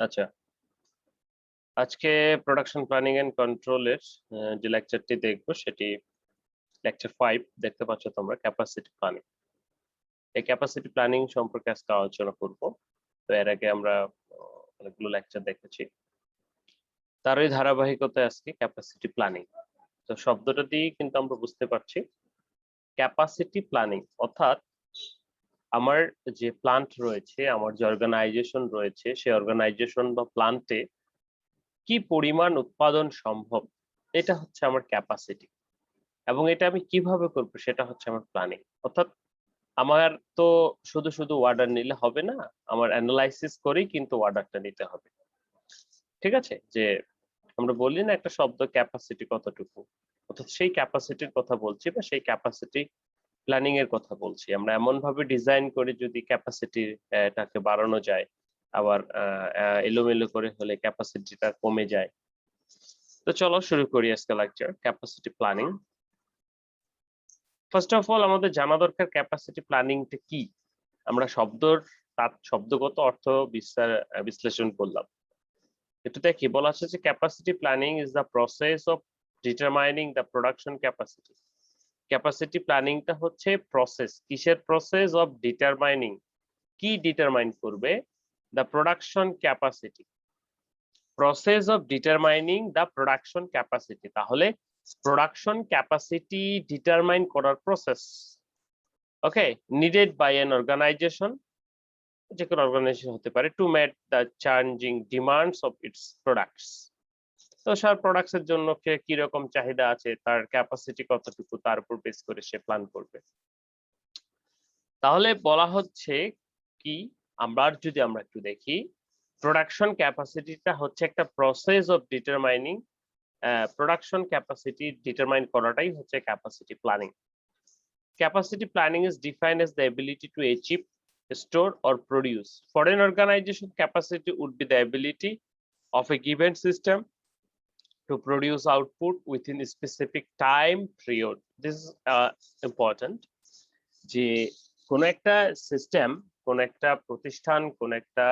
আচ্ছা, আজকে production planning and কন্ট্রোলের যে লেকচারটি দেখবো সেটি লেকচার 5 দেখতে পাচ্ছ তোমরা ক্যাপাসিটি প্ল্যানিং। এই ক্যাপাসিটি প্ল্যানিং সম্পর্কে আজকে আলোচনা করব। তো এর আগে আমরা অনেকগুলো লেকচার দেখেছি, তারই ধারাবাহিকতায় আজকে ক্যাপাসিটি প্ল্যানিং। তো শব্দটা দিয়ে কিন্তু আমরা বুঝতে পারছি ক্যাপাসিটি প্ল্যানিং অর্থাৎ আমার যে প্লান্ট রয়েছে, আমার যে অর্গানাইজেশন রয়েছে, সেই অর্গানাইজেশন বা প্লান্টে কি পরিমাণ উৎপাদন সম্ভব, এটা হচ্ছে আমার ক্যাপাসিটি। এবং এটা আমি কিভাবে করব সেটা হচ্ছে আমার প্ল্যানিং। অর্থাৎ আমার তো শুধু শুধু অর্ডার নিলে হবে না, আমার অ্যানালাইসিস করেই কিন্তু অর্ডারটা নিতে হবে। ঠিক আছে? যে আমরা বলি না একটা শব্দ ক্যাপাসিটি কতটুকু, অর্থাৎ সেই ক্যাপাসিটির কথা বলছি বা সেই ক্যাপাসিটি প্ল্যানিং এর কথা বলছি। আমরা এমন ভাবে ডিজাইন করি যদি ক্যাপাসিটি টাকে বাড়ানো যায়, আবার এলোমেলো করে হলে ক্যাপাসিটিটা কমে যায়। তো চলো শুরু করি আজকে lecture capacity planning. First of all আমাদের জানা দরকার ক্যাপাসিটি প্ল্যানিংটা কি। আমরা তার শব্দগত অর্থ বিশ্লেষণ করলাম। এটাতে কি বলা আছে যে capacity planning is the process of determining the production capacity. Capacity প্ল্যানিংটা হচ্ছে প্রসেস, কিসের প্রসেস অফ ডিটারমাইনিং, কি ডিটারমাইন করবে, the production capacity, process of determining the production capacity. তাহলে প্রোডাকশন ক্যাপাসিটি ডিটারমাইন করার process, okay, needed by an organization, যে কোনো organization হতে পারে, to meet the changing demands of its products. তো সার প্রোডাক্টস এর জন্য কি রকম চাহিদা আছে, তার ক্যাপাসিটি কতটুকু, তার উপর বেস করে সে প্ল্যান করবে। তাহলে বলা হচ্ছে কি, আমরা একটু দেখি, প্রোডাকশন ক্যাপাসিটিটা হচ্ছে একটা process of determining, production capacity determine করাটাই হচ্ছে capacity planning. Capacity planning is defined as the ability to achieve, store, or produce. For an organization, capacity would be the ability of a given system to produce output within a specific time period. This is important. যে কোন একটা system, কোন একটা প্রতিষ্ঠান, কোন একটা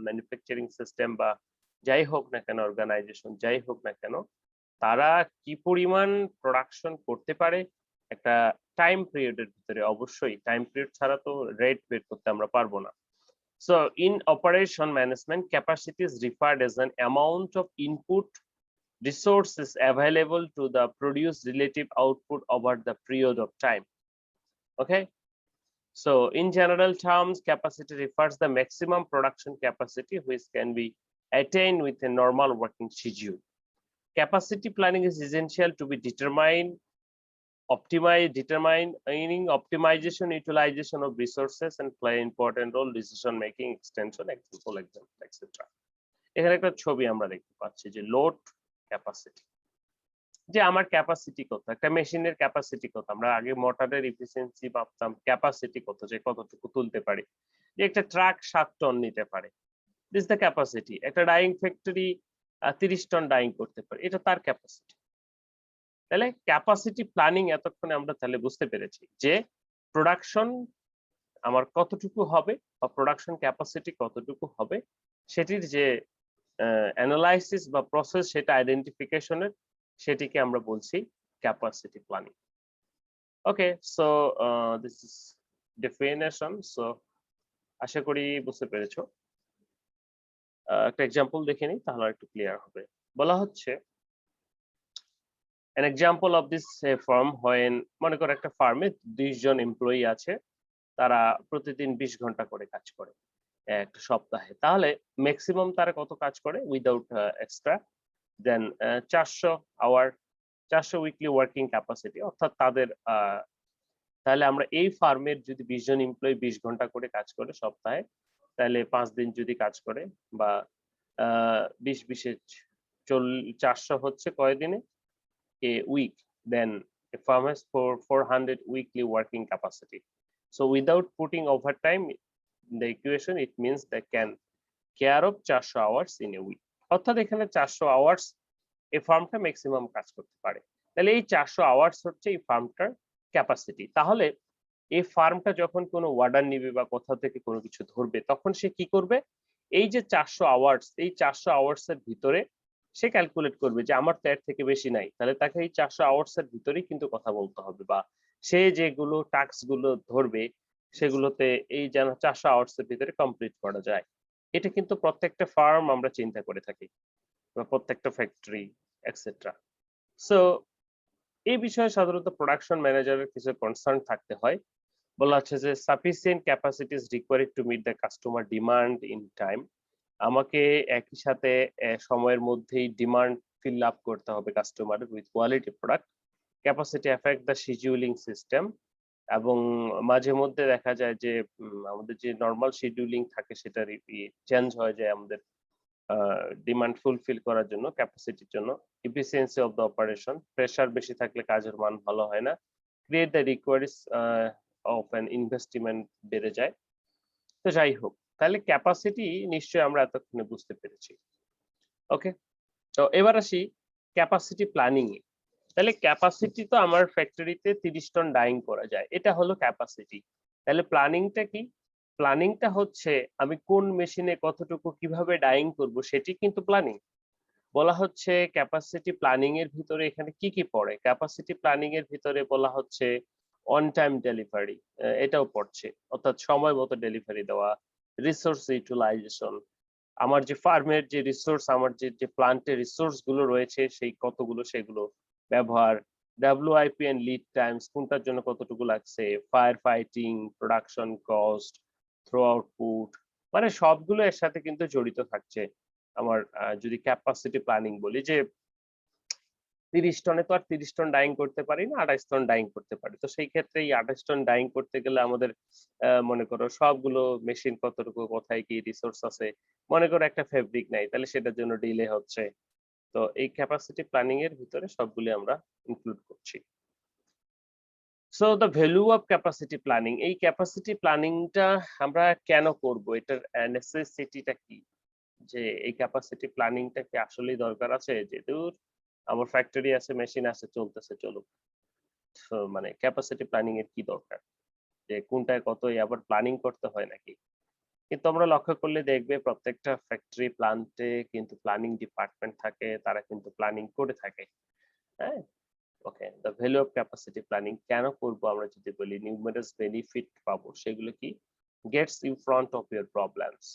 manufacturing system বা যাই হোক না কেন, অর্গানাইজেশন যাই হোক না কেন, তারা কি পরিমাণ প্রোডাকশন করতে পারে একটা টাইম পিরিয়ডের ভিতরে। অবশ্যই টাইম পিরিয়ড ছাড়া তো রেট বের করতে আমরা পারবো না। So in operation management, capacity is referred as an amount of input resources available to the produce relative output over the period of time. Okay. So in general terms, capacity refers the maximum production capacity which can be attained with a normal working schedule. Capacity planning is essential to be determining optimization, utilization of resources and play important role decision making, extension, example, etc. এখানে একটা ছবি আমরা দেখতে পাচ্ছি যে load capacity, যে আমার capacity কত, একটা মেশিনের ক্যাপাসিটি কত। আমরা আগে মোটরের এফিসিয়েন্সি ভাবতাম, ক্যাপাসিটি কত, যে কতটুকু তুলতে পারি, যে একটা ট্রাক 7 টন নিতে পারে, দিস দ্য ক্যাপাসিটি। একটা ডাইং ফ্যাক্টরি 30 টন ডাইং করতে পারে, এটা তার ক্যাপাসিটি। তাহলে ক্যাপাসিটি প্ল্যানিং এতক্ষণে আমরা তাহলে বুঝতে পেরেছি যে প্রোডাকশন আমার কতটুকু হবে বা প্রোডাকশন ক্যাপাসিটি কতটুকু হবে, সেটির যে অ্যানালাইসিস বা প্রসেস, সেটা আইডেন্টিফিকেশনের, সেটিকে আমরা বলছি capacity planning. Okay, so this is definition. So আশা করি বুঝতে পেরেছো। একটা এক্সাম্পল দেখে নিই তাহলে একটু ক্লিয়ার হবে। বলা হচ্ছে an example of this firm when, মনে করো একটা ফার্মে 20 জন এমপ্লয়ি আছে, তারা প্রতিদিন 20 ঘন্টা করে কাজ করে একটা সপ্তাহে। তাহলে ম্যাক্সিমাম তারা কত কাজ করে উইদাউট এক্সট্রা, দেন 400 আওয়ার, 400 উইকলি ওয়ার্কিং ক্যাপাসিটি। অর্থাৎ তাদের তাহলে আমরা এই ফার্মের যদি 20 জন এমপ্লয়ি 20 ঘন্টা করে কাজ করে সপ্তাহে, তাহলে 5 দিন যদি কাজ করে, বা 20 20 400 হচ্ছে কয় দিনে, a week, then a firm has 400 weekly working capacity. So without putting overtime in the equation, it means they can care of 400 hours in a week. অর্থাৎ এখানে 400 আওয়ার্স এই ফার্মটা ম্যাক্সিমাম কাজ করতে পারে। তাহলে এই 400 আওয়ার্স হচ্ছে এই ফার্মটার ক্যাপাসিটি। তাহলে এই ফার্মটা যখন কোনো অর্ডার নিবে বা কোথাও থেকে কোনো কিছু ধরবে, তখন সে কি করবে, এই যে 400 আওয়ার্স, এই 400 আওয়ার্স এর ভিতরে সে ক্যালকুলেট করবে যে আমার তো এর থেকে বেশি নাই, তাহলে তাকে এই 400 আওয়ার্স এর ভিতরেই কিন্তু কথা বলতে হবে, বা সে যেগুলো টাস্ক গুলো ধরবে সেগুলোতে এই যেন 400 আওয়ার্স এর ভিতরে কমপ্লিট করা যায়। এটা কিন্তু প্রত্যেকটা ফার্ম আমরা চিন্তা করে থাকি, বা প্রত্যেকটা ফ্যাক্টরি এটসেট্রা। সো এই বিষয়ে সাধারণত প্রোডাকশন ম্যানেজারের কিছু কনসার্ন থাকতে হয়। বলা হচ্ছে যে sufficient capacity is required to meet the customer demand in time. আমাকে একই সাথে সময়ের মধ্যেই ডিমান্ড ফিল আপ করতে হবে কাস্টমারের with quality product. Capacity effect the scheduling system, এবং মাঝে মধ্যে দেখা যায় যে আমাদের যে নরমাল শিডিউলিং থাকে সেটা চেঞ্জ হয়ে যায় আমাদের ডিমান্ড ফুলফিল করার জন্য, ক্যাপাসিটির জন্য। Efficiency of the operation, pressure বেশি থাকলে কাজের মান ভালো হয় না। Create the requires of an investment বেড়ে যায়। তো যাই হোক, তাহলে ক্যাপাসিটি নিশ্চয়ই আমরা এতক্ষণে বুঝতে পেরেছি। ওকে, তো এবার আসি ক্যাপাসিটি প্ল্যানিং এ। তাহলে ক্যাপাসিটি তো আমার ফ্যাক্টরিতে 30 টন ডাইং করা যায়, এটা হলো ক্যাপাসিটি। তাহলে প্ল্যানিংটা কি? প্ল্যানিংটা হচ্ছে আমি কোন মেশিনে কতটুকু কিভাবে ডাইং করব সেটি কিন্তু প্ল্যানিং। বলা হচ্ছে ক্যাপাসিটি প্ল্যানিং এর ভিতরে এখানে কি কি পড়ে? ক্যাপাসিটি প্ল্যানিং এর ভিতরে বলা হচ্ছে অন টাইম ডেলিভারি, এটাও পড়ছে, অর্থাৎ সময় মতো ডেলিভারি দেওয়া, রিসোর্স ইউটিলাইজেশন, আমার যে ফার্মের যে রিসোর্স, আমার যে প্লান্টের রিসোর্স গুলো রয়েছে সেই কতগুলো সেগুলো ব্যবহার, ডাব্লিউআইপি এন্ড লিড টাইমস, কোনটার জন্য কতটুকু লাগছে, fire fighting, production cost, throughput, মানে সবগুলো এর সাথে কিন্তু জড়িত থাকছে। আমার যদি ক্যাপাসিটি প্ল্যানিং বলি যে 30 টনে তো আর 30 টন ডাইং করতে পারি না, 28 টন ডাইং করতে পারি। তো সেই ক্ষেত্রে এই 28 টন ডাইং করতে গেলে আমাদের মনে করো সবগুলো মেশিন কতটুকু, কোথায় কি রিসোর্স আছে। মনে করো একটা ফেব্রিক নাই, তাহলে সেটার জন্য ডিলে হচ্ছে। তো এই ক্যাপাসিটি প্ল্যানিং এর ভিতরে সবগুলি আমরা ইনক্লুড করছি। So the value of capacity planning, এই ক্যাপাসিটি প্ল্যানিংটা আমরা কেন করব? এটার নেসেসিটিটা কি? যে এই ক্যাপাসিটি প্ল্যানিংটা কি আসলেই দরকার আছে? যে দূর আমার ফ্যাক্টরি আছে, মেশিন আছে, চলতেছে, চলুক। সো মানে ক্যাপাসিটি প্ল্যানিং এর কি দরকার? যে কোনটায় কত আবার প্ল্যানিং করতে হয় নাকি? কিন্তু আমরা লক্ষ্য করলে দেখবে প্রত্যেকটা ফ্যাক্টরি প্ল্যান্টে কিন্তু প্ল্যানিং ডিপার্টমেন্ট থাকে, তারা কিন্তু প্ল্যানিং করে থাকে। হ্যাঁ? Okay, the value of capacity planning কেন করব আমরা যদি বলি, নিউমেরাস বেনিফিট পাবো, সেগুলো কি? Gets in front of your problems.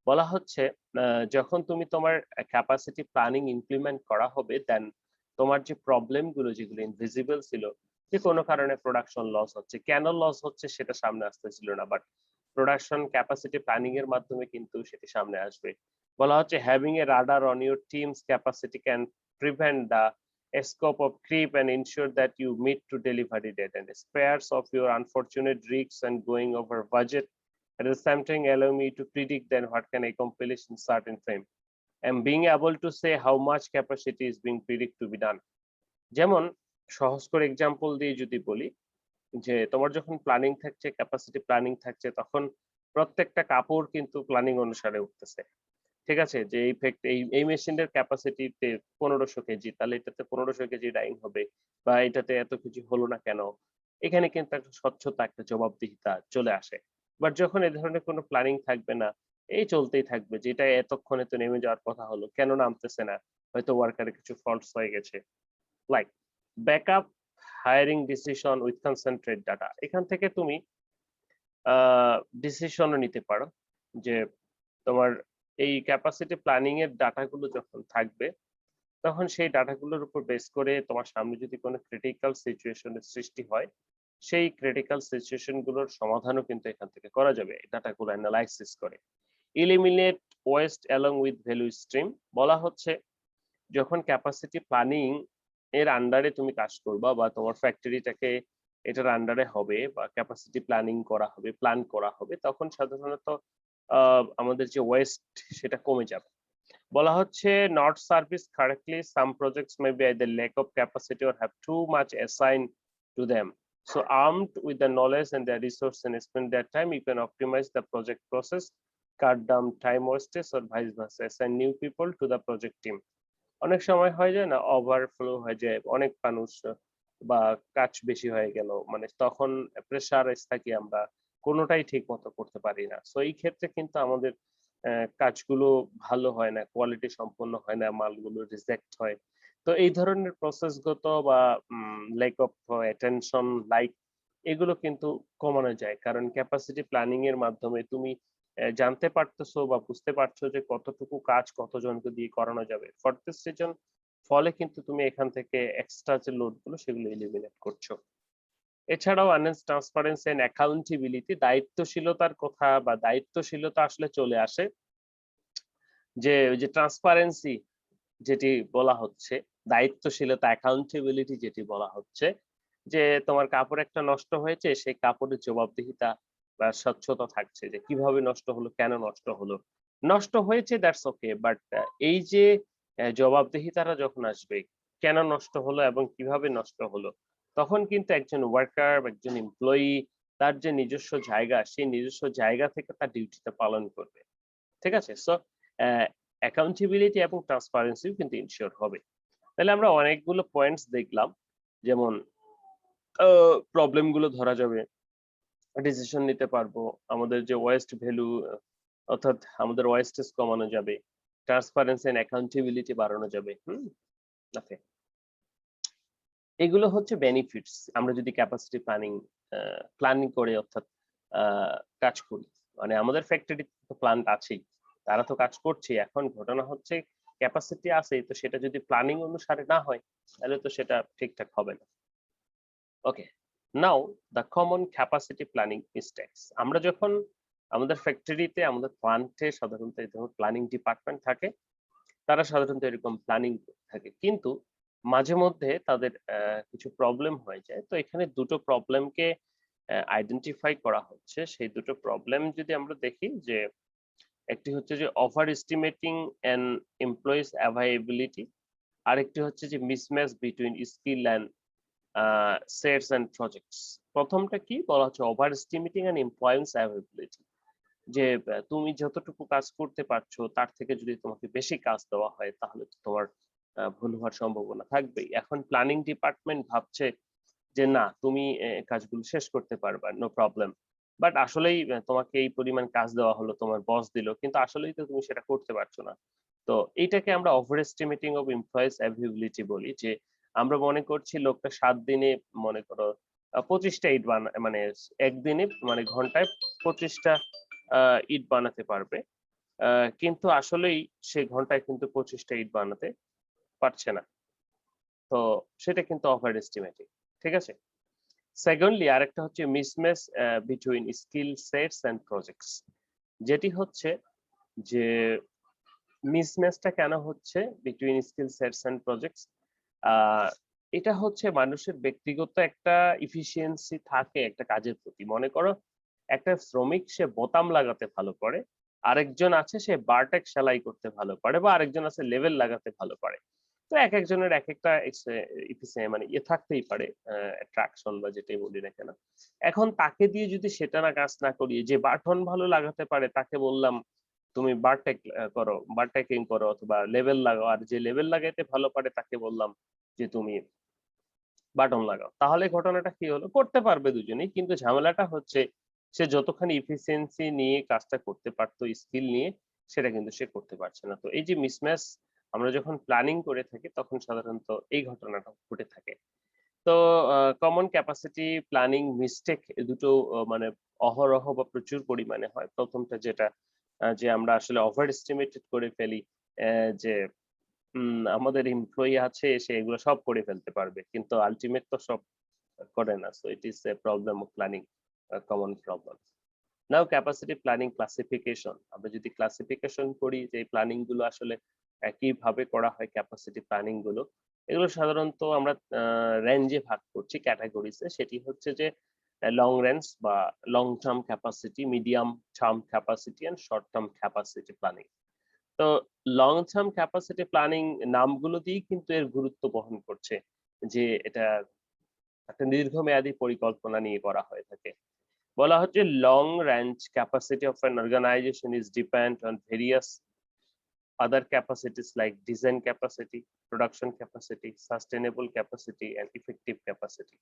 বলা হচ্ছে যখন তুমি তোমার ক্যাপাসিটি প্ল্যানিং ইমপ্লিমেন্ট করা হবে, দেন তোমার যে প্রবলেম গুলো যেগুলো ইনভিজিবল ছিল, যে কোনো কারণে প্রোডাকশন লস হচ্ছে, কেন লস হচ্ছে সেটা সামনে আসতেছিল না, বাট প্রোডাকশন ক্যাপাসিটি প্ল্যানিং এর মাধ্যমে কিন্তু সেটি সামনে আসবে। বলা হচ্ছে having a radar on your teams capacity can prevent the scope of creep and ensure that you meet to delivery date and spares of your unfortunate risks and going over budget. At the same time, allow me to predict then what can I accomplish in certain frame and being able to say how much capacity is being predict to be done. যেমন সহজ করে example দিয়ে যদি বলি, যে তোমার যখন planning থাকছে, ক্যাপাসিটি প্ল্যানিং থাকছে, তখন প্রত্যেকটা কাপড় কিন্তু প্ল্যানিং অনুসারে উঠতেছে। ঠিক আছে? যে এই মেশিনের ক্যাপাসিটিতে 1500 কেজি, তাহলে এটাতে 1500 কেজি ডাইং হবে, বা এটাতে এত কেজি হলো না কেন? এখানে কিন্তু একটা স্বচ্ছতা, একটা জবাবদিহিতা চলে আসে। বাট যখন এ ধরনের কোনো প্ল্যানিং থাকবে না, এই চলতেই থাকবে যে এটা এতক্ষণে তো নেমে যাওয়ার কথা হলো, কেন নামতেছে না? হয়তো ওয়ার্কারে কিছু ফল্টস হয়ে গেছে। Like backup hiring decision with concentrate data. এখান থেকে তুমি ডিসিশনও নিতে পারো যে তোমার এই ক্যাপাসিটি প্ল্যানিং এর ডাটাগুলো যখন থাকবে, তখন সেই ডাটাগুলোর উপর বেস করে তোমার সামনে যদি কোনো ক্রিটিক্যাল সিচুয়েশনের সৃষ্টি হয়, সেই ক্রিটিক্যাল সিচুয়েশন গুলোর সমাধানও কিন্তু এখান থেকে করা যাবে ডাটাগুলো অ্যানালাইসিস করে। Eliminate West along with value stream. বলা হচ্ছে যখন ক্যাপাসিটি প্ল্যানিং এর আন্ডারে তুমি কাজ করবা, বা তোমার ফ্যাক্টরিটাকে এটার আন্ডারে হবে, বা ক্যাপাসিটি প্ল্যানিং করা হবে, প্ল্যান করা হবে, তখন সাধারণত আমাদের যে ওয়েস্ট সেটা কমে যাবে। বলা হচ্ছে not service correctly some projects may be either lack of capacity or have too much assigned to them. So armed with the knowledge and the resource and spend their time, you can optimize the project process, cut down time wastage or vice versa, assign new people to the project team. অনেক সময় হয় যায় না, overflow হয়ে যায়, অনেক মানুষ বা কাজ বেশি হয়ে গেল, মানে তখন প্রেসারাইজ থাকি আমরা, কোনোটাই ঠিক মতো করতে পারি না। সো এই ক্ষেত্রে কিন্তু আমাদের কাজগুলো ভালো হয় না, কোয়ালিটি সম্পন্ন হয় না, মালগুলো রিজেক্ট হয়। তো এই ধরনের প্রসেসগত বা ল্যাক অফ অ্যাটেনশন লাইক এগুলো কিন্তু কমানো যায়। কারণ ক্যাপাসিটি প্ল্যানিং এর মাধ্যমে তুমি জানতে পারতেছো বা বুঝতে পারছো যে কতটুকু কাজ কতজনকে দিয়ে করানো যাবে। ফর দিস রিজন ফলে কিন্তু তুমি এখান থেকে এক্সট্রা যে লোড গুলো সেগুলো এলিমিনেট করছো। এছাড়াও আর্নেস্ট ট্রান্সপারেন্সি এন্ড অ্যাকাউন্টেবিলিটি দায়িত্বশীলতার কথা বা দায়িত্বশীলতা আসলে চলে আসে যে ওই যে ট্রান্সপারেন্সি যেটি বলা হচ্ছে, দায়িত্বশীলতা অ্যাকাউন্টেবিলিটি যেটি বলা হচ্ছে যে তোমার কাপড় একটা নষ্ট হয়েছে সেই কাপড়ের জবাবদিহিতা বা স্বচ্ছতা থাকছে যে কিভাবে নষ্ট হলো, কেন নষ্ট হলো। নষ্ট হয়েছে দ্যাটস ওকে বাট এই যে জবাবদিহিতাটা যখন আসবে কেন নষ্ট হলো এবং কিভাবে নষ্ট হলো তখন কিন্তু একজন ওয়ার্কার বা একজন এমপ্লয়ি তার যে নিজস্ব জায়গা সেই নিজস্ব জায়গা থেকে তার ডিউটিটা পালন করবে। ঠিক আছে? সো অ্যাকাউন্টেবিলিটি এবং ট্রান্সপারেন্সিও কিন্তু ইনশিওর হবে। তাহলে আমরা অনেকগুলো পয়েন্টস দেখলাম। যেমন প্রবলেম গুলো ধরা যাবে, ডিসিশন নিতে পারবো, আমাদের যে ওয়েস্ট ভ্যালু অর্থাৎ আমাদের ওয়েস্টেজ কমানো যাবে, ট্রান্সপারেন্সি এন্ড অ্যাকাউন্টেবিলিটি বাড়ানো যাবে। ওকে। এগুলো হচ্ছে বেনিফিটস আমরা যদি ক্যাপাসিটি প্ল্যানিং করে অর্থাৎ কাজ করি। মানে আমাদের ফ্যাক্টরিতে তো প্ল্যান্ট আছেই, তারা তো কাজ করছে। এখন ঘটনা হচ্ছে ক্যাপাসিটি আছে তো সেটা যদি প্ল্যানিং অনুসারে না হয় তাহলে তো সেটা ঠিকঠাক হবে না। Okay, now the common capacity planning mistakes. আমরা যখন আমাদের ফ্যাক্টরিতে আমাদের প্ল্যান্টে সাধারণত এই ধরনের প্ল্যানিং ডিপার্টমেন্ট থাকে, তারা সাধারণত এরকম প্ল্যানিং থাকে কিন্তু মাঝে মধ্যে তাদের কিছু প্রবলেম হয়ে যায়। তো এখানে দুটো প্রবলেমকে আইডেন্টিফাই করা হচ্ছে। সেই দুটো প্রবলেম যদি আমরা দেখি যে একটি হচ্ছে যে ওভার এস্টিমেটিং এন এমপ্লয়িজ অ্যাভাইলেবিলিটি, আরেকটি হচ্ছে যে mismatch between skill and sets and projects. প্রথমটা কি বলা হচ্ছে ওভার এস্টিমেটিং এন্ড এমপ্লয়িজ অ্যাভাইলেবিলিটি, যে তুমি যতটুকু কাজ করতে পারছো তার থেকে যদি তোমাকে বেশি কাজ দেওয়া হয় তাহলে তো তোমার ভুল হওয়ার সম্ভাবনা থাকবেই। এখন প্ল্যানিং ডিপার্টমেন্ট ভাবছে যে না তুমি কাজগুলো শেষ করতে পারবা, নো প্রবলেম। বাট আসলেই তোমাকে এই পরিমাণ কাজ দেওয়া হলো, তোমার বস দিল, কিন্তু আসলেই তো তুমি সেটা করতে পারছো না। তো এইটাকে আমরা over estimating of employees availability বলি। যে আমরা মনে করছি লোকটা ৭ দিনে মনে করো ২৫ টা ইট মানে একদিনে মানে ঘন্টায় ২৫ টা ইট বানাতে পারবে। কিন্তু আসলেই সে ঘন্টায় কিন্তু ২৫ টা ইট বানাতে পারছে না। তো সেটা কিন্তু ওভার এস্টিমেটিং। ঠিক আছে? সেকেন্ডলি আরেকটা হচ্ছে mismatch between skill sets and projects, যেটি হচ্ছে যে মিসম্যাচটা কেন হচ্ছে between skill sets and projects. এটা হচ্ছে মানুষের ব্যক্তিগত একটা ইফিসিয়েন্সি থাকে একটা কাজের প্রতি। মনে করো একটা শ্রমিক সে বোতাম লাগাতে ভালো পারে, আরেকজন আছে সে বারটেক সেলাই করতে ভালো পারে, বা আরেকজন আছে লেভেল লাগাতে ভালো পারে। তো একেকজনের একেকটা মানে ইয়ে থাকতেই পারে, অ্যাট্রাকশন বা যেটাই বলি না কেন। এখন তাকে দিয়ে যদি সেটা না কাজ না করিয়ে যে বাটন ভালো লাগাতে পারে তাকে বললাম তুমি বারটেক করো, বারটেকিং করো অথবা লেভেল লাগাও। আর যে লেভেল লাগাইতে ভালো পারে তাকে বললাম যে তুমি বাটন লাগাও। তাহলে ঘটনাটা কি হলো? করতে পারবে দুজনেই। কিন্তু ঝামেলাটা হচ্ছে সে যতখানি এফিসিয়েন্সি নিয়ে কাজটা করতে পারতো স্কিল নিয়ে, সেটা কিন্তু সে করতে পারছে না। তো এই যে মিসম্যাচ আমরা যখন প্ল্যানিং করে থাকি তখন সাধারণত এই ঘটনাটা ঘটে থাকে। তো কমন ক্যাপাসিটি প্ল্যানিং মিস্টেক এ দুটো মানে অহরহ বা প্রচুর পরিমাণে হয়। প্রথমটা যেটা যে আমরা আসলে ওভার এস্টিমেটেড করে ফেলি যে আমাদের এমপ্লয়ি আছে সে এগুলো সব করে ফেলতে পারবে। কিন্তু আল্টিমেট তো সব করে না। So it is A problem of planning, common problem. Now capacity planning classification. আমরা যদি ক্লাসিফিকেশন করি যে এই প্ল্যানিং গুলো আসলে কিভাবে করা হয় ক্যাপাসিটি প্ল্যানিং গুলো। এগুলো সাধারণত আমরা রেঞ্জে ভাগ করছি ক্যাটেগরিজে। সেটি হচ্ছে যে লং রেঞ্জ বা long term capacity, medium term capacity and short term capacity planning. তো লং টার্ম ক্যাপাসিটি প্ল্যানিং নামগুলো দিয়েই কিন্তু এর গুরুত্ব বহন করছে যে এটা একটা দীর্ঘমেয়াদী পরিকল্পনা নিয়ে করা হয়ে থাকে। বলা হচ্ছে long range capacity of an organization is depend on various other capacities like design capacity, production capacity, sustainable capacity and effective capacity.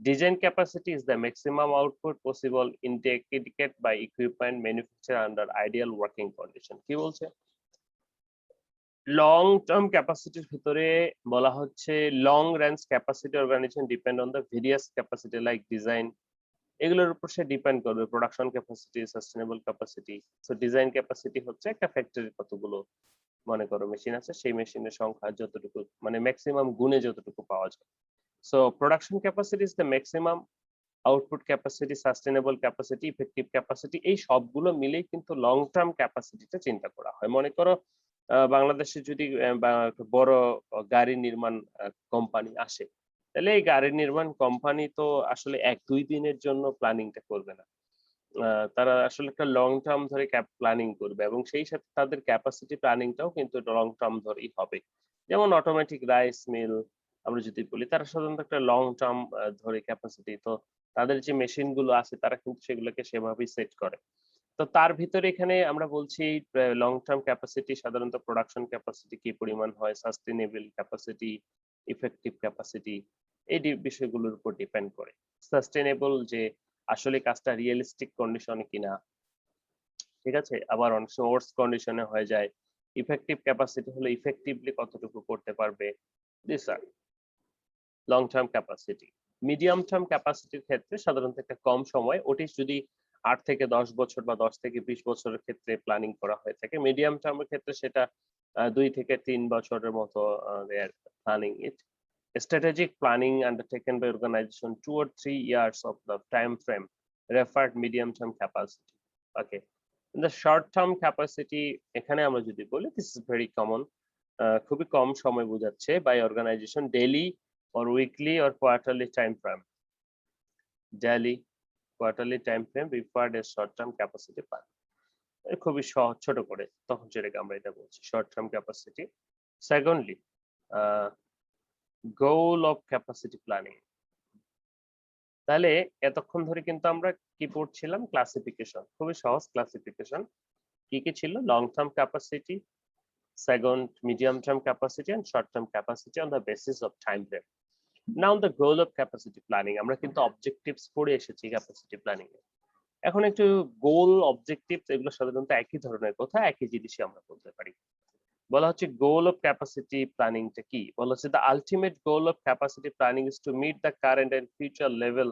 Design capacity is the maximum output possible indicated by equipment manufactured under ideal working condition. কি বলছে? Long term ক্যাপাসিটির ভিতরে বলা হচ্ছে long range capacity organization depend on the various capacity like design, এগুলোর উপর সে depend করবে, production capacity, sustainable capacity. So design capacity হচ্ছে একটা ফ্যাক্টরির কতগুলো মনে করো মেশিন আছে, সেই মেশিনের সংখ্যা যতটুকু মানে ম্যাক্সিমাম গুণে যতটুকু পাওয়া যায়। So production capacity is the maximum output capacity, sustainable capacity, effective capacity, এই সবগুলো মিলেই কিন্তু লং টার্ম ক্যাপাসিটিটা চিন্তা করা হয়। মনে করো বাংলাদেশে যদি বড় গাড়ি নির্মাণ কোম্পানি আসে, তাহলে এই গাড়ি নির্মাণ কোম্পানি তো আসলে 1-2 দিনের জন্য প্ল্যানিংটা করবে না। তারা আসলে একটা লং টার্ম ধরে প্ল্যানিং করবে এবং সেই সাথে তাদের ক্যাপাসিটি প্ল্যানিংটাও কিন্তু লং টার্ম ধরেই হবে। যেমন অটোমেটিক রাইস মিল আমরা যদি বলি, তারা সাধারণত একটা লং টার্ম ধরে ক্যাপাসিটি, তো তাদের যে মেশিন গুলো আছে তারা কিন্তু সেগুলোকে সেভাবেই সেট করে। তো তার ভিতরে এখানে আমরা বলছি লং টার্ম ক্যাপাসিটি সাধারণত প্রোডাকশন ক্যাপাসিটি কি পরিমাণ হয়, সাস্টেনেবল ক্যাপাসিটি, ইফেক্টিভ ক্যাপাসিটি, এই বিষয়গুলোর উপর ডিপেন্ড করে। সাস্টেনেবল যে আসলে কাজটা রিয়েলিস্টিক কন্ডিশনে কিনা, ঠিক আছে, আবার অনেক সময় ওয়ার্স কন্ডিশনে হয়ে যায়। ইফেক্টিভ ক্যাপাসিটি হলো ইফেক্টিভলি কতটুকু করতে পারবে, this are long term capacity. Medium term ক্যাপাসিটির ক্ষেত্রে সাধারণত একটা কম সময়, ওটি যদি 8 থেকে 10 বছর বা 10 থেকে 20 বছরের ক্ষেত্রে প্ল্যানিং করা হয়ে থাকে। মিডিয়াম টার্মের ক্ষেত্রে সেটা 2 থেকে 3 বছরের মতো they are planning it. Strategic planning undertaken by organization 2 or 3 years of the time frame referred medium term capacity. Okay. In the short term capacity এখানে আমরা যদি বলি, this is very common, খুবই কম সময় বোঝাচ্ছে by organization daily or weekly or quarterly time frame. Daily, quarterly time frame referred as short term capacity plan. খুবই ছোট করে তখন যেটাকে আমরা এটা বলছি short term capacity. Secondly, goal of capacity planning. তাহলে এতক্ষণ ধরে কিন্তু আমরা কি পড়ছিলাম? ক্লাসিফিকেশন, খুবই সহজ ক্লাসিফিকেশন। কি কি ছিল? Long term capacity, second medium term capacity and short term capacity on the basis of time frame. Now the goal of capacity planning, আমরা কিন্তু অবজেক্টিভস পড়ে এসেছি ক্যাপাসিটি প্ল্যানিং এ। এখন একটু গোল, অবজেক্টিভ এগুলো সাধারণত একই ধরনের কথা, একই জিনিসই আমরা বলতে পারি। বলা হচ্ছে গোল অফ ক্যাপাসিটি প্ল্যানিংটা কি? বলা হচ্ছে the ultimate goal of capacity planning is to meet the current and future level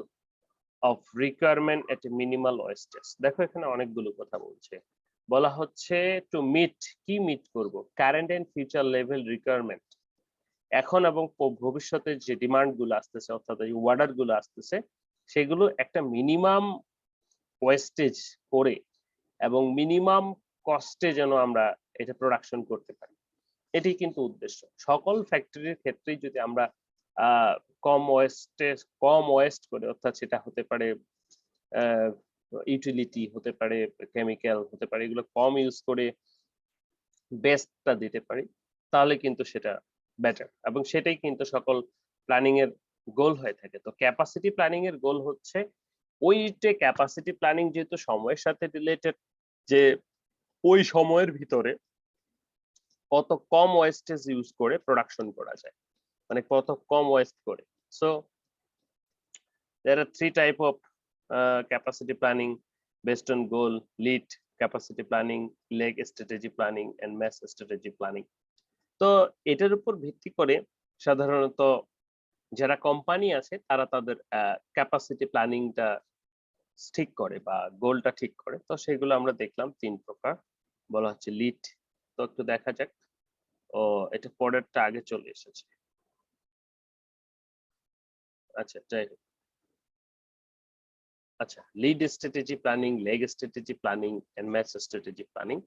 of requirement at a minimal wastage. দেখো এখানে অনেকগুলো কথা বলছে। বলা হচ্ছে টু মিট, কি মিট করব? Current and future level requirement, এখন এবং ভবিষ্যতে যে ডিমান্ড গুলো আসতেছে, অর্থাৎ এই অর্ডার গুলো আসতেছে, সেগুলো একটা মিনিমাম ওয়েস্টেজ করে এবং মিনিমাম কস্টে যেন আমরা এটা প্রোডাকশন করতে পারি, এটি কিন্তু উদ্দেশ্য। সকল ফ্যাক্টরির ক্ষেত্রেই যদি আমরা কম ওয়েস্ট করে, অর্থাৎ সেটা হতে পারে ইউটিলিটি, হতে পারে কেমিক্যাল, হতে পারে, এগুলো কম ইউজ করে বেস্টটা দিতে পারি, তাহলে কিন্তু সেটা বেটার, এবং সেটাই কিন্তু সকল প্ল্যানিং এর গোল হয়ে থাকে। তো ক্যাপাসিটি প্ল্যানিং এর গোল হচ্ছে ওইটা, ক্যাপাসিটি প্ল্যানিং যেহেতু সময়ের সাথে রিলেটেড, যে ওই সময়ের ভিতরে কত কম ওয়েস্টেজ ইউজ করে প্রোডাকশন করা যায়, মানে কত কম ওয়েস্ট করে। So there are 3 type of capacity planning based on goal: lead capacity planning, leg strategy planning and mass strategy planning. তো এটার উপর ভিত্তি করে সাধারণত যারা কোম্পানি আছে তারা তাদের ক্যাপাসিটি প্ল্যানিংটা ঠিক করে বা গোলটা ঠিক করে। তো সেগুলো আমরা দেখলাম 3 প্রকার, বলা হচ্ছে লিড। তো একটু দেখা যাক। ও এটা পরেরটা আগে চলে এসেছে। আচ্ছা যাই হোক, আচ্ছা, lead strategy planning, lag strategy planning and match strategy planning,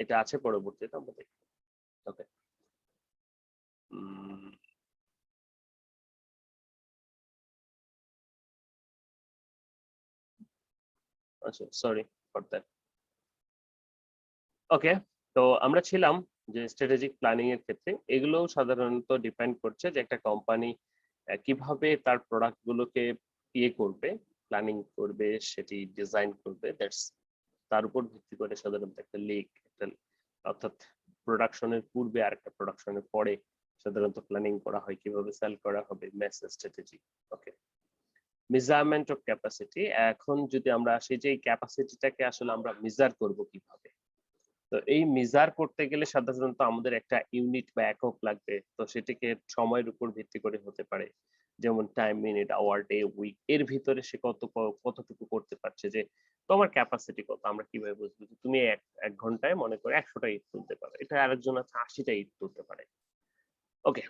এটা আছে পরবর্তীতে আমরা দেখব। ওকে, আচ্ছা, সরি ফর দ্যাট। ওকে, তো আমরা ছিলাম যে স্ট্র্যাটেজিক প্ল্যানিং এর ক্ষেত্রে এগুলো সাধারণত ডিপেন্ড করছে যে একটা কোম্পানি কিভাবে তার প্রোডাক্ট গুলোকে ইয়ে করবে, প্ল্যানিং করবে, সেটি ডিজাইন করবে, দ্যাটস তার উপর ভিত্তি করে সাধারণত একটা লিগ, একটা অর্থাৎ প্রোডাকশনের পূর্বে আর একটা প্রোডাকশনের পরে সাধারণত প্ল্যানিং করা হয় কিভাবে সেল করা হবে, match strategy. Okay, measurement of capacity. এখন যদি আমরা আসি যে এই ক্যাপাসিটিটাকে আসলে আমরা মেজার করব কিভাবে, তো এই মেজার করতে গেলে সাধারণত আমাদের একটা ইউনিট বা একক লাগবে। তো সেটিকে সময়ের উপর ভিত্তি করে হতে পারে, যেমন time, minute, hour, day, week, এর ভিতরে সে কতটুকু করতে পারছে, যে তোমার ক্যাপাসিটি কত আমরা কিভাবে বুঝবো যে তুমি এক ঘন্টায় মনে করে 100টা ইট তুলতে পারো, এটা আরেকজন আছে 80টা ইট তুলতে পারে। ওকে,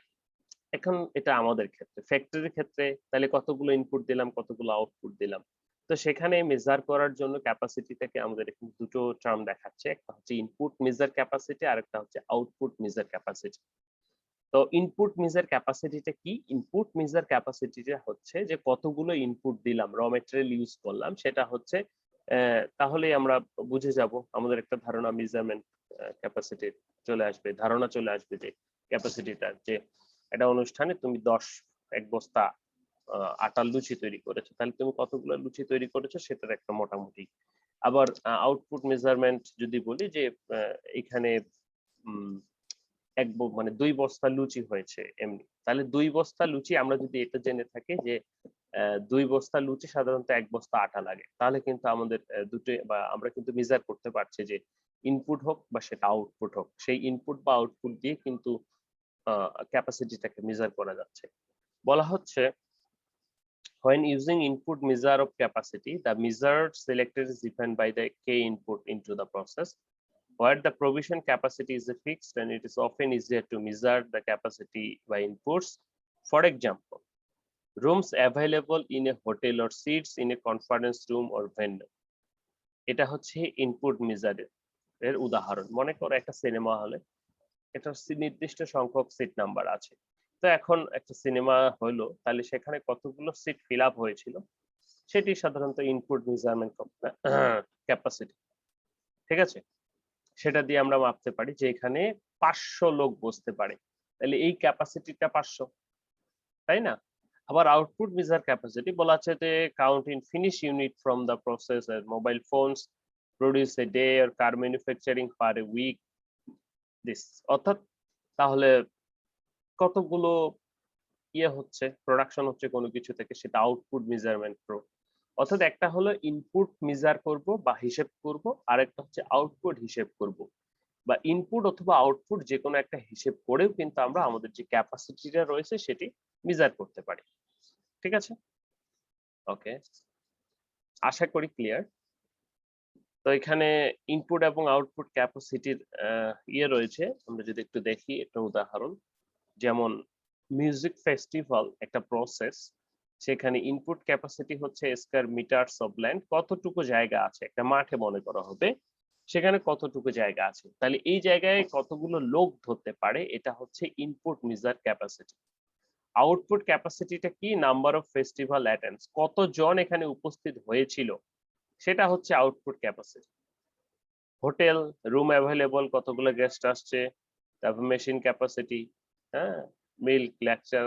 এখন এটা আমাদের ক্ষেত্রে, ফ্যাক্টরির ক্ষেত্রে তাহলে কতগুলো ইনপুট দিলাম, কতগুলো আউটপুট দিলাম। তো সেখানে মেজার করার জন্য ক্যাপাসিটিটাকে আমাদের এখানে দুটো টার্ম দেখাচ্ছে, একটা হচ্ছে ইনপুট মেজার ক্যাপাসিটি আর একটা হচ্ছে আউটপুট মেজার ক্যাপাসিটি। তো ইনপুট মেজার ক্যাপাসিটিটা কি? ইনপুট মেজার ক্যাপাসিটিটা হচ্ছে যে কতগুলো ইনপুট দিলাম, র মেটেরিয়াল ইউজ করলাম, সেটা হচ্ছে তাহলেই আমরা বুঝে যাব, আমাদের একটা ধারণা মেজারমেন্ট ক্যাপাসিটি চলে আসবে, ধারণা চলে আসবে যে ক্যাপাসিটিটা, যে একটা অনুষ্ঠানে তুমি এক বস্তা আটার লুচি তৈরি করেছো, তাহলে তুমি কতগুলো লুচি তৈরি করেছো সেটার একটা মোটামুটি। আবার আউটপুট মেজারমেন্ট যদি বলি যে এখানে মানে 2 বস্তা লুচি হয়েছে এমনি, তাহলে 2 বস্তা লুচি আমরা যদি এটা জেনে থাকি যে 2 বস্তা লুচি সাধারণত 1 বস্তা আটা লাগে, তাহলে কিন্তু আমাদের দুটো বা আমরা কিন্তু মেজার করতে পারছি যে ইনপুট হোক বা সেটা আউটপুট হোক, সেই ইনপুট বা আউটপুট দিয়ে কিন্তু ক্যাপাসিটিটাকে মেজার করা যাচ্ছে। বলা হচ্ছে when using input measure of capacity, the measure selected is defined by the k input into the process, where the provision capacity is fixed and it is often easier to measure the capacity by inputs. For example, rooms available in a hotel or seats in a conference room or venue. এটা হচ্ছে input মেজারের এর উদাহরণ। মনে করো একটা cinema হলে একটা নির্দিষ্ট সংখ্যক সিট নাম্বার আছে, তো এখন একটা সিনেমা হলো, তাহলে সেখানে কতগুলো সিট ফিল আপ হয়েছিল সেটি সাধারণত ইনপুট মেজারমেন্ট ক্যাপাসিটি। ঠিক আছে, সেটা দিয়ে আমরা মাপতে পারি যে এখানে 500 লোক বসতে পারে, তাহলে এই ক্যাপাসিটিটা 500, তাই না? আবার আউটপুট মেজার ক্যাপাসিটি বলা আছে যে count in finish unit from the process এর mobile phones produce a day or car manufacturing per a week this, অর্থাৎ তাহলে কতগুলো হচ্ছে, প্রোডাকশন হচ্ছে কোনো কিছু থেকে, সেটা আউটপুট মেজারমেন্ট প্রো। অর্থাৎ একটা হলো ইনপুট মেজার করব বা হিসেব করব, আর একটা হচ্ছে আউটপুট হিসেব করব, বা ইনপুট অথবা আউটপুট যে কোনো একটা হিসেব করেও কিন্তু আমরা আমাদের যে ক্যাপাসিটিটা রয়েছে সেটি মেজার করতে পারি। ঠিক আছে, ওকে, আশা করি ক্লিয়ার। তো এখানে ইনপুট এবং আউটপুট ক্যাপাসিটির রয়েছে, আমরা যদি একটু দেখি একটা উদাহরণ, যেমন মিউজিক ফেস্টিভ্যাল একটা প্রসেস, সেখানে ইনপুট ক্যাপাসিটি হচ্ছে স্কয়ার মিটারস অফ ল্যান্ড, কতটুকু জায়গা আছে একটা মাঠে মনে করা হবে, সেখানে কতটুকু জায়গা আছে, তাহলে এই জায়গায় কতগুলো লোক ধরতে পারে, এটা হচ্ছে ইনপুট মেজার ক্যাপাসিটি। আউটপুট ক্যাপাসিটিটা কি? নাম্বার অফ ফেস্টিভ্যাল অ্যাটেন্ডস, কতজন এখানে উপস্থিত হয়েছিল, সেটা হচ্ছে output capacity. Hotel room available, কতগুলো গেস্ট আসছে, তারপর মেশিন ক্যাপাসিটি, হ্যাঁ, মিল্ক লেকচার,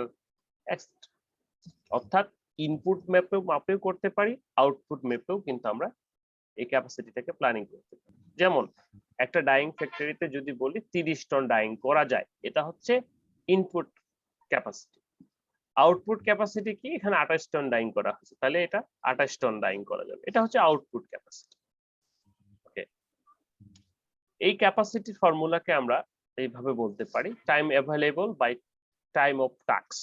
অর্থাৎ ইনপুট মাপেও করতে পারি, আউটপুট মেপেও কিন্তু আমরা এই ক্যাপাসিটিটাকে প্ল্যানিং করতে পারি। যেমন একটা ডাইং ফ্যাক্টরিতে যদি বলি 30 টন ডাইং করা যায়, এটা হচ্ছে ইনপুট ক্যাপাসিটি। আউটপুট ক্যাপাসিটি কি? এখানে 28 টন ডাইং করা হয়েছে, তাহলে এটা 28 টন ডাইং করা যাবে, এটা হচ্ছে আউটপুট ক্যাপাসিটি। ওকে, এই ক্যাপাসিটির ফর্মুলাকে আমরা এইভাবে বলতে পারি time available by time of task.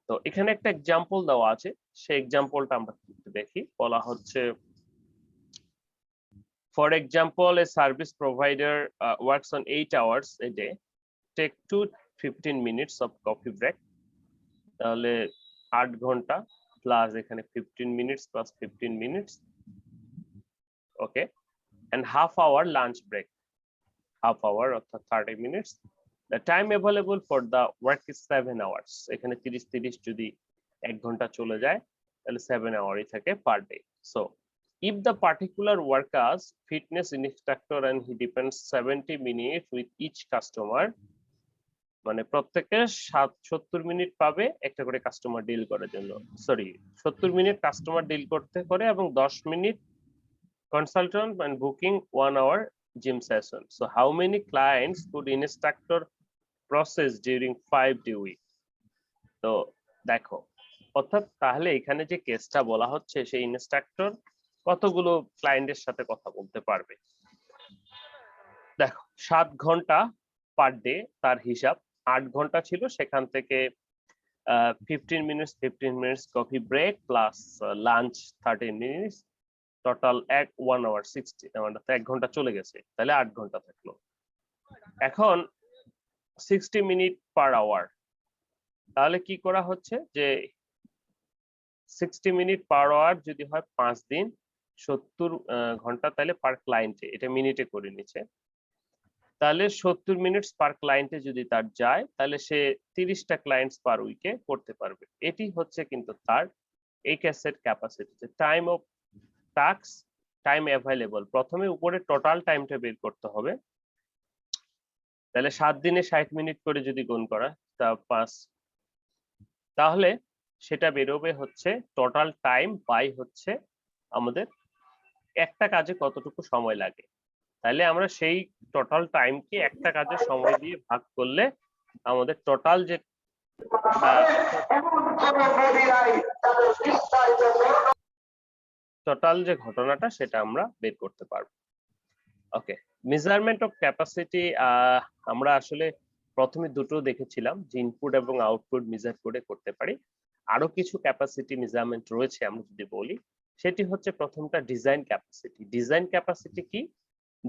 তো এখানে একটা এক্সাম্পল দেওয়া আছে, সেই এক্সাম্পলটা আমরা একটু দেখি। বলা হচ্ছে for example a service provider works on 8 hours a day, take 15 minutes of coffee break, তাহলে 8 ঘন্টা প্লাস এখানে 15 minutes plus 15 minutes, okay, and half hour lunch break, half hour অর্থাৎ 30 minutes. The time available for the work is 7 hours. এখানে 30 যদি 1 ঘন্টা চলে যায় তাহলে 7 hourই থাকে per day. So if the particular worker's fitness instructor and he depends 70 minutes with each customer, মানে প্রত্যেকে 70 মিনিট পাবে একটা করে কাস্টমার ডিল করার জন্য, সরি 70 মিনিট কাস্টমার ডিল করতে করে এবং 10 minute consultant and booking 1 hour gym session. So how many clients could instructor process during 5 day week? তো দেখো অর্থাৎ তাহলে এখানে যে কেসটা বলা হচ্ছে সেই ইনস্ট্রাক্টর কতগুলো ক্লায়েন্টের সাথে কথা বলতে পারবে। দেখো 7 ঘন্টা পার ডে তার হিসাব, 8 ঘন্টা ছিল, সেখান থেকে 15 minutes coffee break plus lunch 13 minutes, total 1 hour 60, মানে 1 ঘন্টা চলে গেছে, তাহলে 8 ঘন্টা থাকলো। এখন 60 মিনিট পার আওয়ার, তাহলে কি করা হচ্ছে যে 60 মিনিট পার আওয়ার যদি হয় 5 দিন 70 ঘন্টা, তাহলে পার ক্লায়েন্টে, এটা মিনিটে করে নিচ্ছে, তাহলে 70 মিনিটস পার ক্লায়েন্টে যদি তার যায়, তাহলে সে 30টা ক্লায়েন্টস পার উইকে করতে পারবে। এটি হচ্ছে কিন্তু তার এই কেসের capacity. Time of task, time available, প্রথমে উপরে টোটাল টাইমটা বের করতে হবে। তাহলে 7 দিনে 60 মিনিট করে যদি গুণ করা তা 5, তাহলে সেটা বেরোবে হচ্ছে টোটাল টাইম বাই হচ্ছে আমাদের একটা কাজে কতটুকু সময় লাগে। তাহলে আমরা সেই টোটাল টাইমকে একটা কাজের সময় দিয়ে ভাগ করলে আমাদের টোটাল যে ঘটনাটা সেটা আমরা বের করতে পারবো। ওকে, মেজারমেন্ট অফ ক্যাপাসিটি, আমরা আসলে প্রথমে দুটো দেখেছিলাম যে ইনপুট এবং আউটপুট মেজার করে করতে পারি। আরো কিছু ক্যাপাসিটি মেজারমেন্ট রয়েছে, আমরা যদি বলি সেটি হচ্ছে প্রথমটা ডিজাইন ক্যাপাসিটি। ডিজাইন ক্যাপাসিটি কি,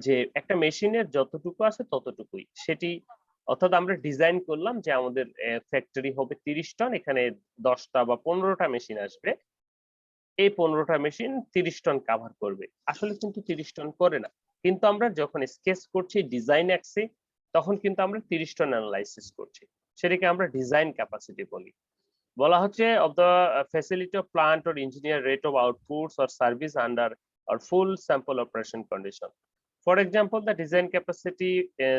যে একটা মেশিনের যতটুকু আছে ততটুকুই সেটি, অর্থাৎ আমরা ডিজাইন করলাম যে আমাদের ফ্যাক্টরি হবে 30 টন, এখানে 10টা বা 15টা মেশিন আসবে, এই 15টা মেশিন 30 টন কভার করবে, আসলে কিন্তু 30 টন করে না, কিন্তু আমরা যখন স্কেচ করছি, ডিজাইন আঁকছি, তখন কিন্তু আমরা 30 টন অ্যানালাইসিস করছি, সেটাকে আমরা ডিজাইন ক্যাপাসিটি বলি। বলা হচ্ছে of the facility of plant or engineer rate of outputs or service under or full sample operation condition. For example, the design capacity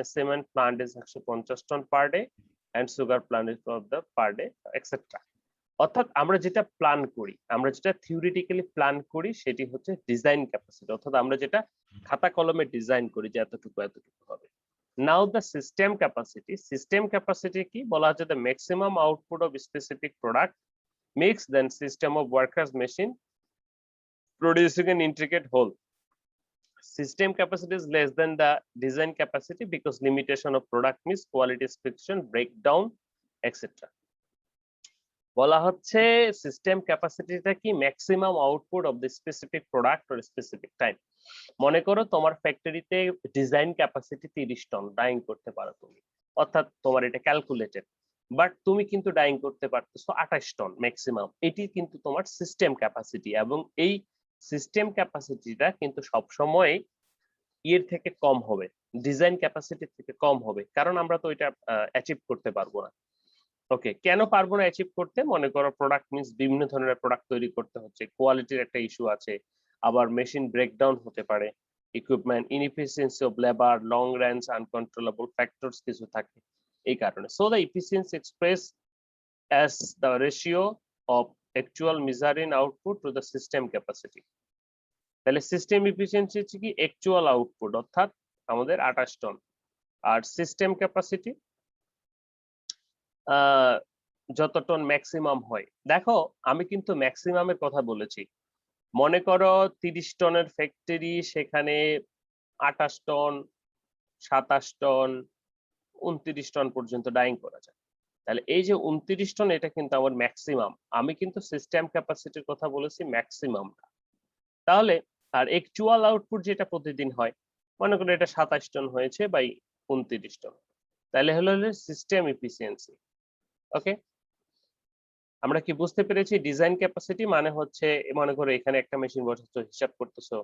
cement plant is 150 ton per day and sugar plant is of the per day, etc. অর্থাৎ আমরা যেটা plan করি, আমরা যেটা theoretically plan করি, সেটি হচ্ছে design capacity, অর্থাৎ আমরা যেটা খাতা কলমে ডিজাইন করি যে এতটুকু এতটুকু হবে। Now the system capacity, system capacity কি বলা হচ্ছে, the maximum output of specific product mix then system of workers machine producing an intricate whole. System capacity is less than the design capacity because limitation of product mix, quality specification, breakdown, etc. বলা হচ্ছে system ক্যাপাসিটিটা কি, maximum output of the specific product or specific time. মনে করো তোমার ফ্যাক্টরিতে design capacity 30 ton dyeing করতে পারো তুমি, অর্থাৎ তোমার এটা ক্যালকুলেটেড, বাট তুমি কিন্তু ডাইং করতে পারতেছো 28 টন ম্যাক্সিমাম, এটি কিন্তু তোমার সিস্টেম ক্যাপাসিটি, এবং এই সিস্টেম ক্যাপাসিটিটা কিন্তু সব সময় এর থেকে কম হবে, ডিজাইন ক্যাপাসিটি থেকে কম হবে, কারণ আমরা তো এটা অ্যাচিভ করতে পারবো না। ওকে, কেন পারবো না অ্যাচিভ করতে? মনে করো প্রোডাক্ট মিন্স বিভিন্ন ধরনের প্রোডাক্ট তৈরি করতে হচ্ছে, কোয়ালিটির একটা ইস্যু আছে, আবার মেশিন ব্রেকডাউন হতে পারে, equipment inefficiency of labour, long range uncontrollable factors কিছু থাকে এই কারণে। So the efficiency express as the ratio of actual measuring output to the system capacity. তাহলে সিস্টেম এফিসিয়েন্সি হচ্ছে কি অ্যাকচুয়াল আউটপুট, অর্থাৎ আমাদের 28 টন, আর সিস্টেম ক্যাপাসিটি যত টন ম্যাক্সিমাম হয়। দেখো আমি কিন্তু ম্যাক্সিমামের কথা বলেছি, মনে করো 30 টনের ফ্যাক্টরি, সেখানে 28 টন, 27 টন, 29 টন পর্যন্ত ডাইং করা যায়, তাহলে এই যে 29 টন এটা কিন্তু আমার ম্যাক্সিমাম, আমি কিন্তু সিস্টেম ক্যাপাসিটির কথা বলেছি ম্যাক্সিমামটা। তাহলে আর অ্যাকচুয়াল আউটপুট যেটা প্রতিদিন হয়, মনে করো এটা 27 টন হয়েছে বাই 29 টন, তাহলে হলো সিস্টেম এফিসিয়েন্সি। ওকে, আমরা কি বুঝতে পেরেছি? ডিজাইন ক্যাপাসিটি মানে হচ্ছে, মনে করো এখানে একটা মেশিন বসাচ্ছ, হিসাব করতেছো,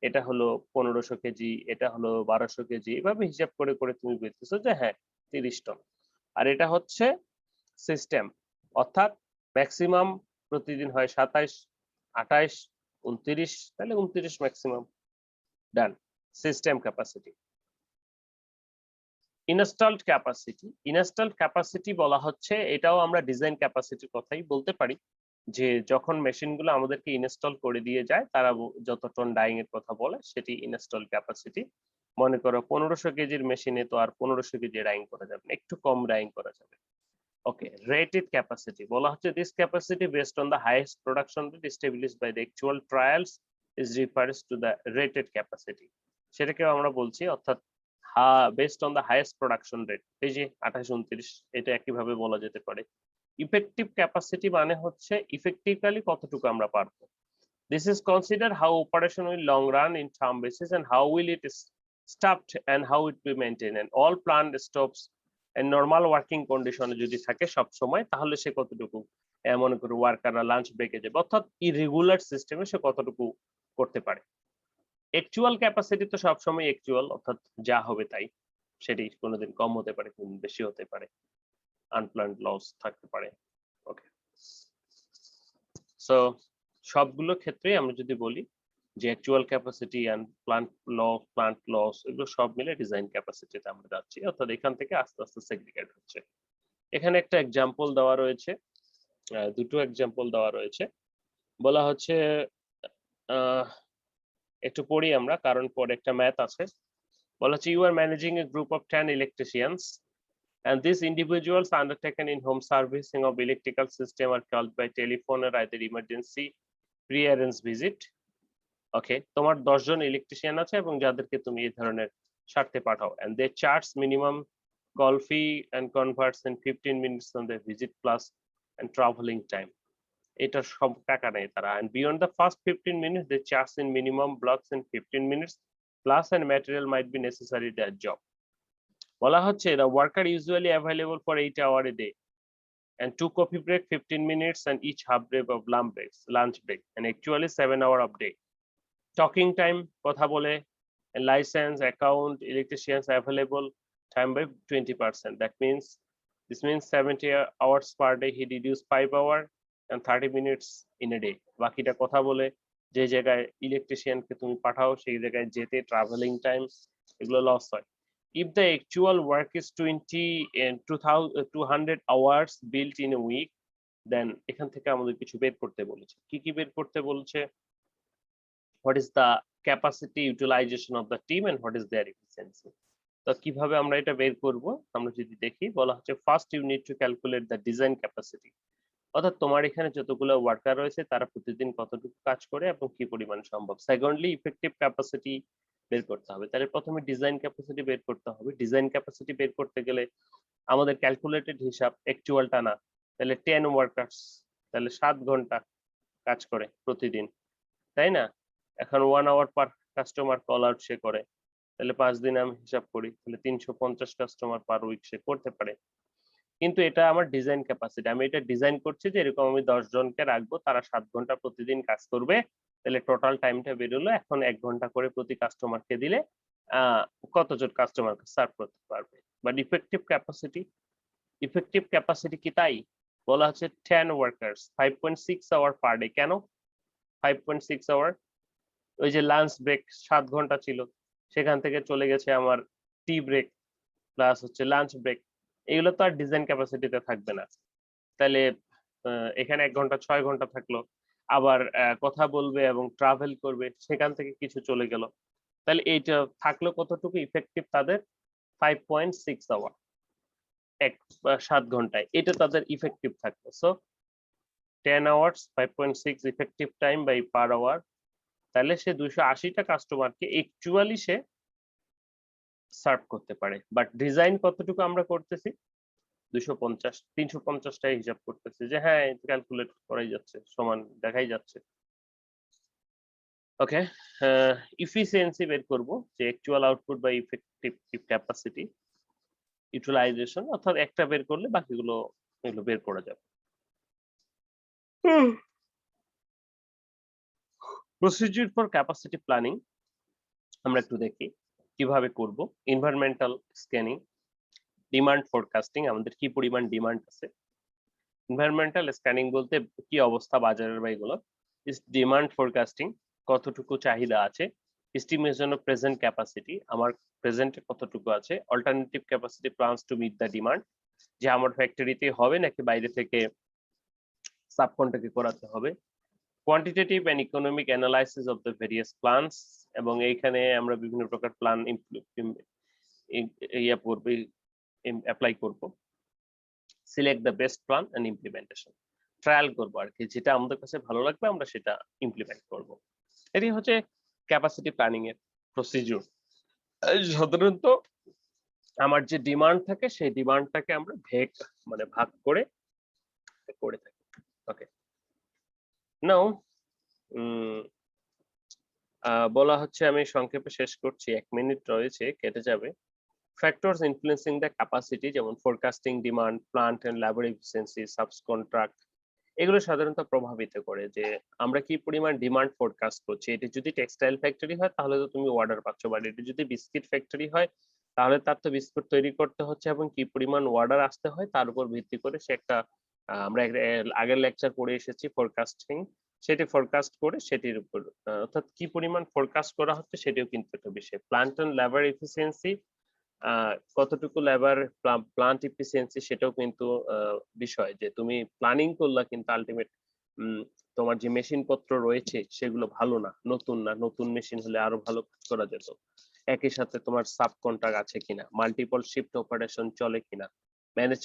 এটা হলো 1500 কেজি, এটা হলো 1200 কেজি, এভাবে হিসাব করে করে তুমি বুঝতেছো যে হ্যাঁ 30 টন। আর এটা হচ্ছে সিস্টেম, অর্থাৎ ম্যাক্সিমাম প্রতিদিন হয় 27, 28, 29, তাহলে 29 maximum. Done, system capacity. Installed capacity, installed capacity বলা হচ্ছে, এটাও আমরা ডিজাইন ক্যাপাসিটির কথাই বলতে পারি, যে যখন মেশিনগুলো আমাদেরকে ইনস্টল করে দিয়ে যায়, তারা যত টন ডাইং এর কথা বলে সেটি ইনস্টল ক্যাপাসিটি। মনে করো 1500 কেজির মেশিনে তো আর 1500 কেজি ডাইং করা যাবে না, একটু কম ডাইং করা যাবে, ওকে, রেটেড ক্যাপাসিটি বলা হচ্ছে this capacity based on the highest production rate established by the actual trials is refers to the rated capacity. সেটাকে আমরা বলছি অর্থাৎ based on the highest production rate, এই যে 28-29, এটা একইভাবে বলা যেতে পারে। ইফেক্টিভ ক্যাপাসিটি মানে হচ্ছে ইফেক্টিভলি কতটুকু আমরা পারবো। This is considered how operation will long run in term basis and how will it is stopped and how it will maintain, and all planned stops and normal working condition যদি থাকে সব সময়, তাহলে সে কতটুকু মনে করো ওয়ার্কাররা লাঞ্চ ব্রেকে যাবে, অর্থাৎ ইরেগুলার সিস্টেমে সে কতটুকু করতে পারে। অ্যাকচুয়াল ক্যাপাসিটি তো সবসময় অ্যাকচুয়াল, অর্থাৎ যা হবে তাই, সেটি কোনোদিন কম হতে পারে, কোনদিন বেশি হতে পারে, আনপ্ল্যান্ড লস থাকতে পারে। ওকে, সো সবগুলো ক্ষেত্রেই আমরা যদি বলি যে actual capacity and plant loss এগুলো সব মিলে ডিজাইন ক্যাপাসিটিতে আমরা যাচ্ছি, অর্থাৎ এখান থেকে আস্তে আস্তে সেগ্রিগেট হচ্ছে। এখানে একটা এক্সাম্পল দেওয়া রয়েছে, দুটো এক্সাম্পল দেওয়া রয়েছে। বলা হচ্ছে একটু পড়ি আমরা, কারণ পরে একটা ম্যাথ আছে। বলা হচ্ছে you are managing a group of 10 electricians and these individuals undertaken in home servicing of electrical system are called by telephone or either emergency pre-arranged visit. ওকে, তোমার 10 জন ইলেকট্রিশিয়ান আছে এবং যাদেরকে তুমি এই ধরনের স্বার্থে পাঠাও, and they charge minimum call fee and converts in 15 minutes on the visit plus and traveling time. এটা সব টাকা নেয় তারা, and beyond the first 15 minutes they charge in minimum blocks in 15 minutes plus and material might be necessary their job. বলা হচ্ছে the worker usually available for 8 hours a day and 2 coffee break 15 minutes and each half break of lunch break and actually 7 hours of day. Talking time কথা বলে, license account electricians available time by 20%. This means 70 hours per day he reduce 5 hours and 30 minutes in a day. বাকিটা কথা বলে, যে জায়গায় ইলেকট্রিশিয়ানকে তুমি পাঠাও সেই জায়গায় যেতে ট্রাভেলিং টাইম এগুলো লস হয়। If the actual work is 200 hours built in a week, then এখান থেকে আমাদের কিছু বের করতে বলেছে। কি কি বের করতে বলছে? What is the capacity utilization of the team and what is their efficiency? তো কিভাবে আমরা এটা বের করব? আমরা যদি দেখি, বলা হচ্ছে first you need to calculate the design capacity, অর্থাৎ তোমার এখানে যতগুলো ওয়ার্কার রয়েছে তারা প্রতিদিন কতটুকু কাজ করে এবং কি পরিমাণ সম্ভব। সেকেন্ডলি ইফেক্টিভ ক্যাপাসিটি বের করতে হবে, তাহলে প্রথমে ডিজাইন ক্যাপাসিটি বের করতে হবে। ডিজাইন ক্যাপাসিটি বের করতে গেলে আমাদের ক্যালকুলেটেড হিসাব অ্যাকচুয়ালটা না, তাহলে 10 ওয়ার্কার্স, তাহলে 7 ঘন্টা কাজ করে প্রতিদিন, তাই না? এখন 1 hour per customer call out সে করে, তাহলে 5 দিন আমি হিসাব করি, তাহলে 350 কাস্টমার পার উইক সে করতে পারে। কিন্তু এটা আমার ডিজাইন ক্যাপাসিটি, আমি এটা ডিজাইন করছি যে এরকম আমি 10 জনকে রাখবো, তারা 7 ঘন্টা প্রতিদিন কাজ করবে, তাহলে টোটাল টাইমটা বেরোলো। এখন 1 ঘন্টা করে প্রতি কাস্টমারকে দিলে কতজন কাস্টমারকে সার্ভ করতে পারবে। বাট ইফেক্টিভ ক্যাপাসিটি কি তাই? বলা হচ্ছে 10 ওয়ার্কার্স 5.6 আওয়ার পার ডে। কেন 5.6 আওয়ার? ওই যে লাঞ্চ ব্রেক 7 ঘন্টা ছিল, সেখান থেকে চলে গেছে আমার টি ব্রেক প্লাস হচ্ছে লাঞ্চ ব্রেক, এগুলো তো আর ডিজাইন ক্যাপাসিটিতে থাকবে না। তাহলে এখানে 1 ঘন্টা 6 ঘন্টা থাকলো, আবার কথা বলবে এবং ট্রাভেল করবে, সেখান থেকে কিছু চলে গেল, তাহলে এইটা থাকলো কতটুকু ইফেক্টিভ তাদের 5.6 আওয়ার, 7 ঘন্টায়, এটা তাদের ইফেক্টিভ থাকলো। So 10 hours 5.6 effective time by per hour, তাহলে সে 280টা কাস্টমারকে অ্যাকচুয়ালি সে সার্ভ করতে পারে। বাট ডিজাইন কতটুকু আমরা করতেছি? 250 350টাই হিসাব করতেছি, যে হ্যাঁ ক্যালকুলেট করাই যাচ্ছে, সমান দেখাই যাচ্ছে। ওকে, ইফিসিয়েন্সি বের করব, যে actual output by effective capacity utilization, অর্থাৎ একটা বের করলে বাকিগুলো এগুলো বের করা যাবে। প্রসিডিউর ফর ক্যাপাসিটি প্ল্যানিং আমরা একটু দেখি কিভাবে করব। এনভায়রনমেন্টাল স্ক্যানিং, ডিমান্ড ফোরকাস্টিং, আমাদের কি পরিমাণ ডিমান্ড আছে। এনভায়রনমেন্টাল স্ক্যানিং বলতে কি অবস্থা বাজারের বা এগুলো। ডিমান্ড ফোরকাস্টিং, কতটুকু চাহিদা আছে। এস্টিমেশন অফ প্রেজেন্ট ক্যাপাসিটি, আমার প্রেজেন্টে কতটুকু আছে। Alternative capacity plans to meet the demand, যে আমার ফ্যাক্টরিতে হবে নাকি বাইরে থেকে সাবকন্ট্রাক্টে করাতে হবে। Quantitative and economic analysis of the various plans, এবং এইখানে আমরা বিভিন্ন প্রকার প্ল্যান অ্যাপ্লাই করব। Select the best plan and implementation. Trial করবো আর কি, যেটা আমাদের কাছে ভালো লাগবে আমরা সেটা ইমপ্লিমেন্ট করব। এটি হচ্ছে ক্যাপাসিটি প্ল্যানিং এর প্রসিডিউর। সাধারণত আমার যে ডিমান্ড থাকে সেই ডিমান্ডটাকে আমরা ভাগ করে থাকি। ওকে, নাও বলা হচ্ছে, আমি সংক্ষেপে শেষ করছি, 1 মিনিট রয়েছে, কেটে যাবে। ফ্যাক্টরস ইনফ্লুয়েন্সিং দ্য ক্যাপাসিটি, যেমন forecasting demand, plant and labour efficiency, subcontract, এগুলো সাধারণত প্রভাবিত করে যে আমরা কি পরিমাণ ডিমান্ড ফোরকাস্ট করছি। এটি যদি টেক্সটাইল ফ্যাক্টরি হয় তাহলে তো তুমি অর্ডার পাচ্ছ, বাট এটি যদি বিস্কিট ফ্যাক্টরি হয় তাহলে তার তো বিস্কুট তৈরি করতে হচ্ছে এবং কি পরিমাণ অর্ডার আসতে হয় তার উপর ভিত্তি করে সে একটা আমরা আগের লেকচার পড়ে এসেছি ফোরকাস্টিং, সেটি ফোরকাস্ট করে সেটির উপর অর্থাৎ কি পরিমাণ ফোরকাস্ট করা হচ্ছে সেটিও কিন্তু একটা বিষয়। প্লান্ট এন্ড লেবার এফিসিয়েন্সি, কতটুকু লেবার প্লান্ট এফিসিয়েন্সি সেটাও কিন্তু বিষয়, যে তুমি প্ল্যানিং করলা কিন্তু আলটিমেট তোমার যে মেশিন পত্র রয়েছে সেগুলো ভালো না, নতুন মেশিন হলে আরো ভালো কাজ করা যেত। একই সাথে তোমার সাব কন্ট্রাক্ট আছে কিনা, মাল্টিপল শিফট অপারেশন চলে কিনা, ম্যানেজ